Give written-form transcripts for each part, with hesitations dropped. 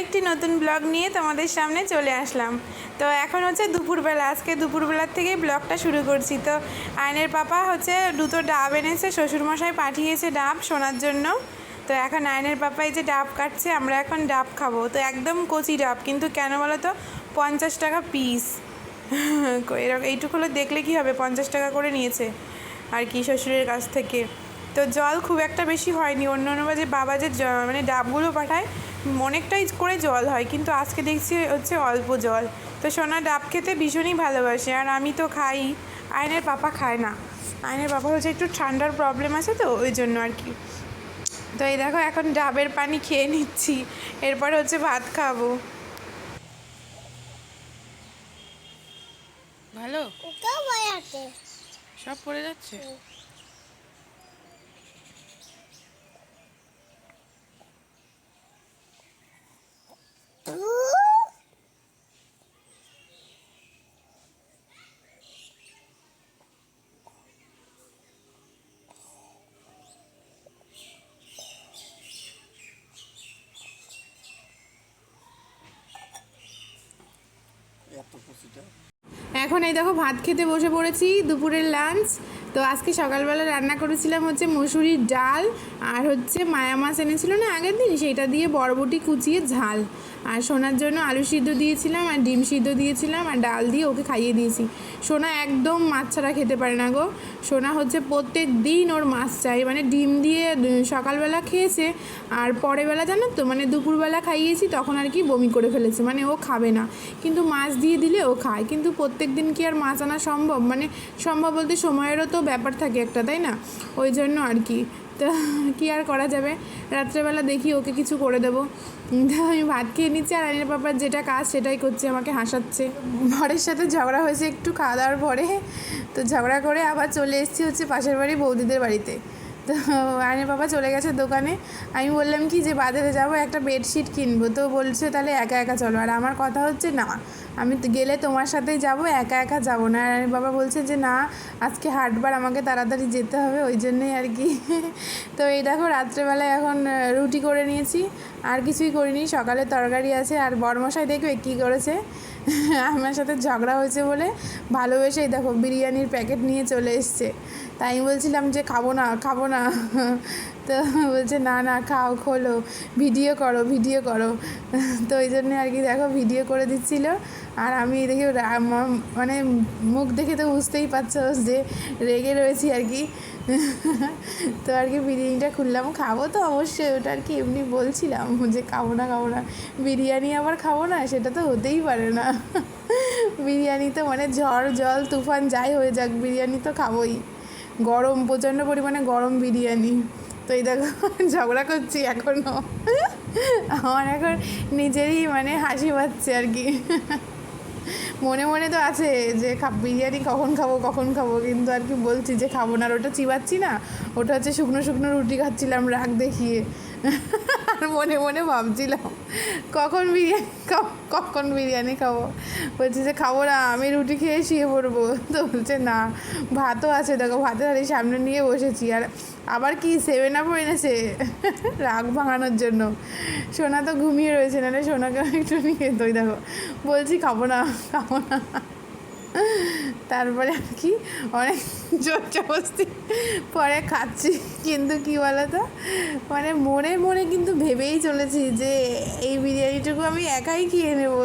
একটি নতুন ব্লগ নিয়ে তোমাদের সামনে চলে আসলাম। তো এখন হচ্ছে দুপুরবেলা, আজকে দুপুরবেলার থেকেই ব্লগটা শুরু করছি। তো আয়নের পাপা হচ্ছে দুটো ডাব এনেছে, শ্বশুরমশাই পাঠিয়েছে ডাব শোনার জন্য। তো এখন আয়নের পাপা এই যে ডাব কাটছে, আমরা এখন ডাব খাবো। তো একদম কচি ডাব, কিন্তু কেন বলো তো 50 টাকা পিস। এরকম এইটুকু হলে দেখলে কি হবে, 50 টাকা করে নিয়েছে আর কি শ্বশুরের কাছ থেকে। তো জল খুব একটা বেশি হয়নি, অন্য যে বাবা যে মানে ডাবগুলো পাঠায় অনেকটাই করে জল হয়, কিন্তু আজকে দেখছি হচ্ছে অল্প জল। তো সোনা ডাব খেতে ভীষণই ভালোবাসে, আর আমি তো খাই, আয়নের পাপা খায় না। আয়নের পাপা হচ্ছে একটু ঠান্ডার প্রবলেম আছে, তো ওই জন্য আর কি। তো এই দেখো এখন ডাবের পানি খেয়ে নিচ্ছি, এরপর হচ্ছে ভাত খাবো। ভালো সব পড়ে যাচ্ছে। এখন এই দেখো ভাত খেতে বসে পড়েছি, দুপুরের লাঞ্চ। তো আজকে সকালবেলা রান্না করেছিলাম হচ্ছে মসুরির ডাল, আর হচ্ছে মায়া মাছ এনেছিল না আগের দিন, সেইটা দিয়ে বরবটি কুচিয়ে ঝাল, আর সোনার জন্য আলু সিদ্ধ দিয়েছিলাম আর ডিম সিদ্ধ দিয়েছিলাম, আর ডাল দিয়ে ওকে খাইয়ে দিয়েছি। সোনা একদম মাছ ছাড়া খেতে পারে না গো। সোনা হচ্ছে প্রত্যেক দিন ওর মাছ চাই, মানে ডিম দিয়ে সকালবেলা খেয়েছে, আর পরের বেলা জানো তো মানে দুপুরবেলা খাইয়েছি তখন আর কি বমি করে ফেলেছে, মানে ও খাবে না। কিন্তু মাছ দিয়ে দিলে ও খায়, কিন্তু প্রত্যেক দিন কি আর মাছ আনা সম্ভব, মানে সম্ভব বলতে সময়েরও তো ব্যাপার থাকে একটা, তাই না? ওই জন্য আর কি। তো কী আর করা যাবে, রাত্রেবেলা দেখি ওকে কিছু করে দেবো। আমি ভাত খেয়ে নিচ্ছি, আর আইনের পাপার যেটা কাজ সেটাই করছে, আমাকে হাসাচ্ছে। বরের সাথে ঝগড়া হয়েছে একটু খাওয়া দাওয়ার পরে, তো ঝগড়া করে আবার চলে এসেছি হচ্ছে পাশের বাড়ি বৌদিদের বাড়িতে। তো আইনের বাবা চলে গেছে দোকানে। আমি বললাম কি যে বাজারে যাবো, একটা বেডশিট কিনবো। তো বলছে তাহলে একা একা চলো, আর আমার কথা হচ্ছে না, আমি গেলে তোমার সাথেই যাব, একা একা যাব না। আর বাবা বলছে যে না, আজকে হাটবার, আমাকে তাড়াতাড়ি যেতে হবে, ওই জন্যই আর কি। তো এই দেখো রাত্রেবেলায় এখন রুটি করে নিয়েছি, আর কিছুই করিনি, সকালে তরকারি আছে। আর বরমশাই দেখবে কী করেছে, আমার সাথে ঝগড়া হয়েছে বলে ভালোবেসেই দেখো বিরিয়ানির প্যাকেট নিয়ে চলে এসছে। তাই আমি বলছিলাম যে খাবো না খাবো না, তো বলছে না না খাও, খোলো, ভিডিও করো ভিডিও করো। তো ওই জন্যে আর কি দেখো ভিডিও করে দিচ্ছিলো, আর আমি দেখি মানে মুখ দেখে তো বুঝতেই পারছো যে রেগে রয়েছি আর কি। তো আর কি বিরিয়ানিটা খুললাম, খাবো তো অবশ্যই, ওটা আর কি এমনি বলছিলাম যে খাবো না খাবো না, বিরিয়ানি আবার খাবো না, সেটা তো হতেই পারে না। বিরিয়ানি তো মানে ঝড় জল তুফান যাই হয়ে যাক, বিরিয়ানি তো খাবোই, গরম, প্রচণ্ড পরিমাণে গরম বিরিয়ানি। তো এই দেখো ঝগড়া করছি এখনও, আমার এখন নিজেরই মানে হাসি পাচ্ছে আর কি। মনে মনে তো আছে যে বিরিয়ানি কখন খাবো, কিন্তু আর কি বলছি যে খাবো না। আর ওটা চিবাচ্ছি না, ওটা হচ্ছে শুকনো শুকনো রুটি খাচ্ছিলাম রাগ দেখিয়ে, আর মনে মনে ভাবছিলাম কখন বিরিয়ানি খাবো। বলছি যে খাবো না, আমি রুটি খেয়ে শুয়ে পড়বো। তো বলছে না, ভাতও আছে, দেখো ভাতের হাড়ি সামনে নিয়ে বসেছি, আর আবার কি 7 আপও এনেছে রাগ ভাঙানোর জন্য। সোনা তো ঘুমিয়ে রয়েছে, নাহলে সোনাকে একটু নিয়ে, তো দেখো বলছি খাবো না। তারপরে আর কি অনেক জোর জবরদস্তি পরে খাচ্ছি, কিন্তু কি বলো তো, মানে মনে মনে কিন্তু ভেবেই চলেছি যে এই বিরিয়ানিটুকু আমি একাই খেয়ে নেব,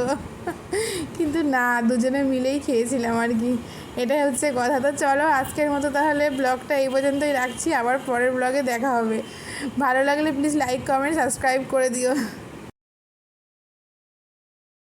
কিন্তু না, দুজনে মিলেই খেয়েছিলাম আর কি। এটাই হচ্ছে কথা। তো চলো আজকের মতো তাহলে ব্লগটা এই পর্যন্তই রাখছি, আবার পরের ব্লগে দেখা হবে। ভালো লাগলে প্লিজ লাইক কমেন্ট সাবস্ক্রাইব করে দিও।